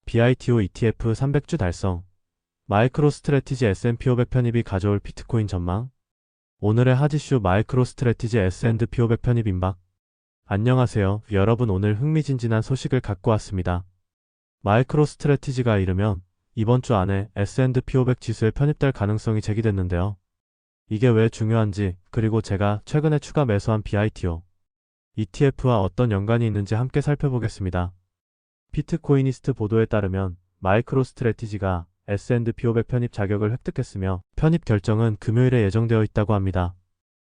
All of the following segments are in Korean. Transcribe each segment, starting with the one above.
BITO ETF 300주 달성. 마이크로스트래티지 S&P 500 편입이 가져올 비트코인 전망. 오늘의 핫이슈 마이크로스트래티지 S&P 500 편입 임박. 안녕하세요. 여러분, 오늘 흥미진진한 소식을 갖고 왔습니다. 마이크로스트래티지가 이르면 이번 주 안에 S&P 500 지수에 편입될 가능성이 제기됐는데요. 이게 왜 중요한지, 그리고 제가 최근에 추가 매수한 BITO ETF와 어떤 연관이 있는지 함께 살펴보겠습니다. 비트코이니스트 보도에 따르면 마이크로스트래티지가 S&P 500 편입 자격을 획득했으며 편입 결정은 금요일에 예정되어 있다고 합니다.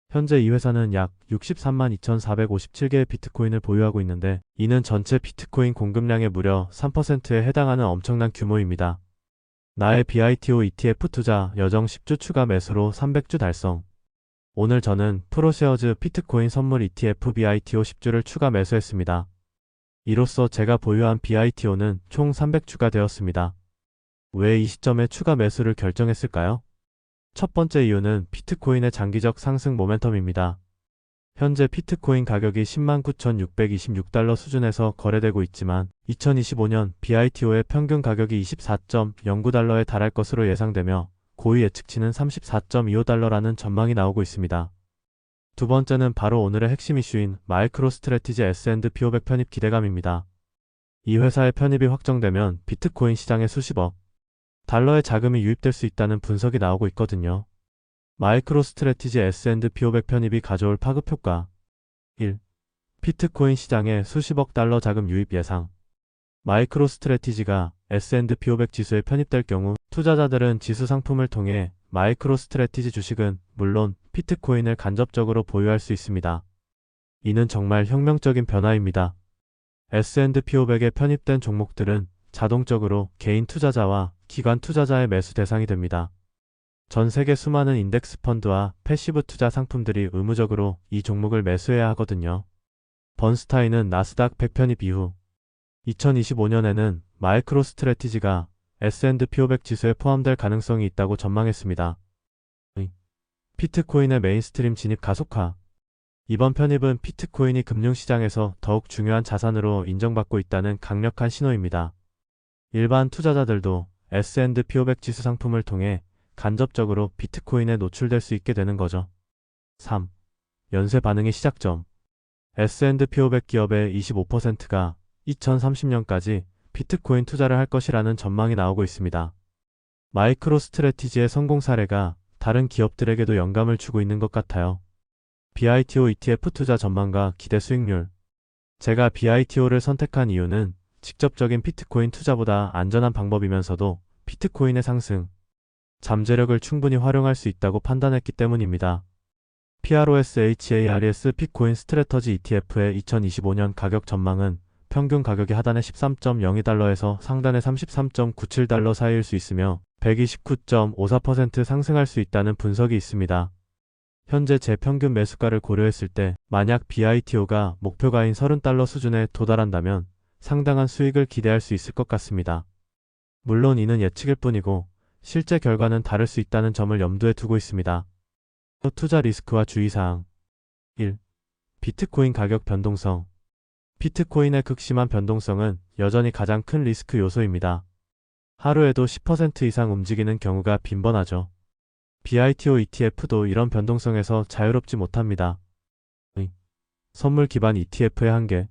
현재 이 회사는 약 63만 2,457개의 비트코인을 보유하고 있는데 이는 전체 비트코인 공급량의 무려 3%에 해당하는 엄청난 규모입니다. 나의 BITO ETF 투자 여정 10주 추가 매수로 300주 달성. 오늘 저는 프로쉐어즈 비트코인 선물 ETF BITO 10주를 추가 매수했습니다. 이로써 제가 보유한 BITO는 총 300주가 되었습니다. 왜 이 시점에 추가 매수를 결정했을까요? 첫 번째 이유는 비트코인의 장기적 상승 모멘텀입니다. 현재 비트코인 가격이 109,626달러 수준에서 거래되고 있지만 2025년 BITO의 평균 가격이 24.09달러에 달할 것으로 예상되며 고위 예측치는 34.25달러라는 전망이 나오고 있습니다. 두 번째는 바로 오늘의 핵심 이슈인 마이크로스트래티지 S&P 500 편입 기대감입니다. 이 회사의 편입이 확정되면 비트코인 시장에 수십억 달러의 자금이 유입될 수 있다는 분석이 나오고 있거든요. 마이크로스트래티지 S&P 500 편입이 가져올 파급 효과. 1. 비트코인 시장에 수십억 달러 자금 유입 예상. 마이크로스트래티지가 S&P 500 지수에 편입될 경우 투자자들은 지수 상품을 통해 마이크로스트래티지 주식은 물론 비트코인을 간접적으로 보유할 수 있습니다. 이는 정말 혁명적인 변화입니다. S&P 500에 편입된 종목들은 자동적으로 개인 투자자와 기관 투자자의 매수 대상이 됩니다. 전 세계 수많은 인덱스 펀드와 패시브 투자 상품들이 의무적으로 이 종목을 매수해야 하거든요. 번스타인은 나스닥 100 편입 이후 2025년에는 마이크로스트래티지가 S&P 500 지수에 포함될 가능성이 있다고 전망했습니다. 비트코인의 메인스트림 진입 가속화. 이번 편입은 비트코인이 금융시장에서 더욱 중요한 자산으로 인정받고 있다는 강력한 신호입니다. 일반 투자자들도 S&P 500 지수 상품을 통해 간접적으로 비트코인에 노출될 수 있게 되는 거죠. 3. 연쇄 반응의 시작점. S&P 500 기업의 25%가 2030년까지 비트코인 투자를 할 것이라는 전망이 나오고 있습니다. 마이크로스트래티지의 성공 사례가 다른 기업들에게도 영감을 주고 있는 것 같아요. BITO ETF 투자 전망과 기대 수익률. 제가 BITO를 선택한 이유는 직접적인 비트코인 투자보다 안전한 방법이면서도 비트코인의 상승, 잠재력을 충분히 활용할 수 있다고 판단했기 때문입니다. PROSHARES 비트코인 스트래터지 ETF의 2025년 가격 전망은 평균 가격이 하단에 13.02달러에서 상단에 33.97달러 사이일 수 있으며 129.54% 상승할 수 있다는 분석이 있습니다. 현재 제 평균 매수가를 고려했을 때 만약 BITO가 목표가인 30달러 수준에 도달한다면 상당한 수익을 기대할 수 있을 것 같습니다. 물론 이는 예측일 뿐이고 실제 결과는 다를 수 있다는 점을 염두에 두고 있습니다. 투자 리스크와 주의사항. 1. 비트코인 가격 변동성. 비트코인의 극심한 변동성은 여전히 가장 큰 리스크 요소입니다. 하루에도 10% 이상 움직이는 경우가 빈번하죠. BITO ETF도 이런 변동성에서 자유롭지 못합니다. 선물 기반 ETF의 한계.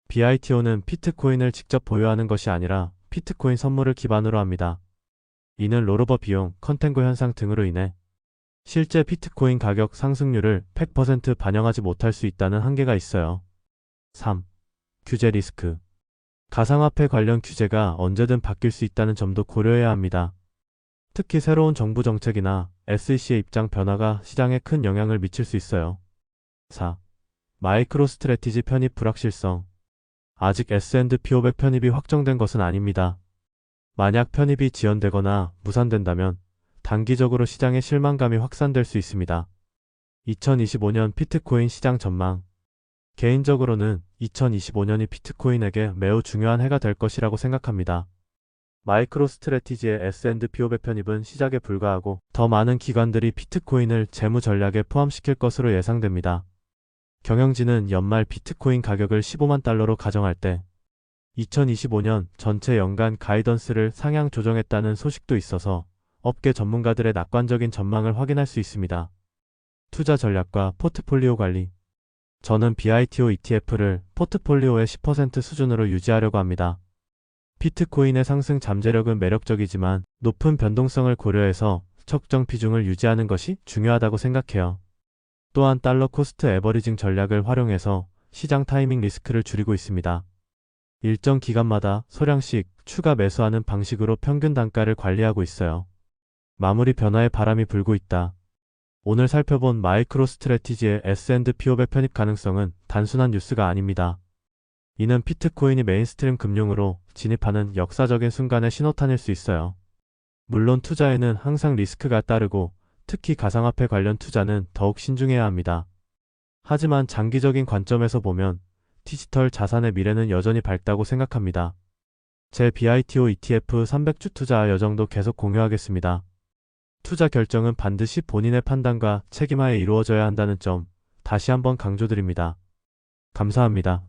BITO는 비트코인을 직접 보유하는 것이 아니라 비트코인 선물을 기반으로 합니다. 이는 롤오버 비용, 컨텐고 현상 등으로 인해 실제 비트코인 가격 상승률을 100% 반영하지 못할 수 있다는 한계가 있어요. 3. 규제 리스크. 가상화폐 관련 규제가 언제든 바뀔 수 있다는 점도 고려해야 합니다. 특히 새로운 정부 정책이나 SEC의 입장 변화가 시장에 큰 영향을 미칠 수 있어요. 4. 마이크로스트래티지 편입 불확실성. 아직 S&P 500 편입이 확정된 것은 아닙니다. 만약 편입이 지연되거나 무산된다면 단기적으로 시장의 실망감이 확산될 수 있습니다. 2025년 비트코인 시장 전망. 개인적으로는 2025년이 비트코인에게 매우 중요한 해가 될 것이라고 생각합니다. 마이크로스트래티지의 S&P 500 편입은 시작에 불과하고 더 많은 기관들이 비트코인을 재무 전략에 포함시킬 것으로 예상됩니다. 경영진은 연말 비트코인 가격을 15만 달러로 가정할 때 2025년 전체 연간 가이던스를 상향 조정했다는 소식도 있어서 업계 전문가들의 낙관적인 전망을 확인할 수 있습니다. 투자 전략과 포트폴리오 관리. 저는 BITO ETF를 포트폴리오의 10% 수준으로 유지하려고 합니다. 비트코인의 상승 잠재력은 매력적이지만 높은 변동성을 고려해서 적정 비중을 유지하는 것이 중요하다고 생각해요. 또한 달러 코스트 에버리징 전략을 활용해서 시장 타이밍 리스크를 줄이고 있습니다. 일정 기간마다 소량씩 추가 매수하는 방식으로 평균 단가를 관리하고 있어요. 마무리 변화에 바람이 불고 있다. 오늘 살펴본 마이크로 스트래티지의 S&P 500 편입 가능성은 단순한 뉴스가 아닙니다. 이는 비트코인이 메인스트림 금융으로 진입하는 역사적인 순간의 신호탄일 수 있어요. 물론 투자에는 항상 리스크가 따르고 특히 가상화폐 관련 투자는 더욱 신중해야 합니다. 하지만 장기적인 관점에서 보면 디지털 자산의 미래는 여전히 밝다고 생각합니다. 제 BITO ETF 300주 투자 여정도 계속 공유하겠습니다. 투자 결정은 반드시 본인의 판단과 책임하에 이루어져야 한다는 점 다시 한번 강조드립니다. 감사합니다.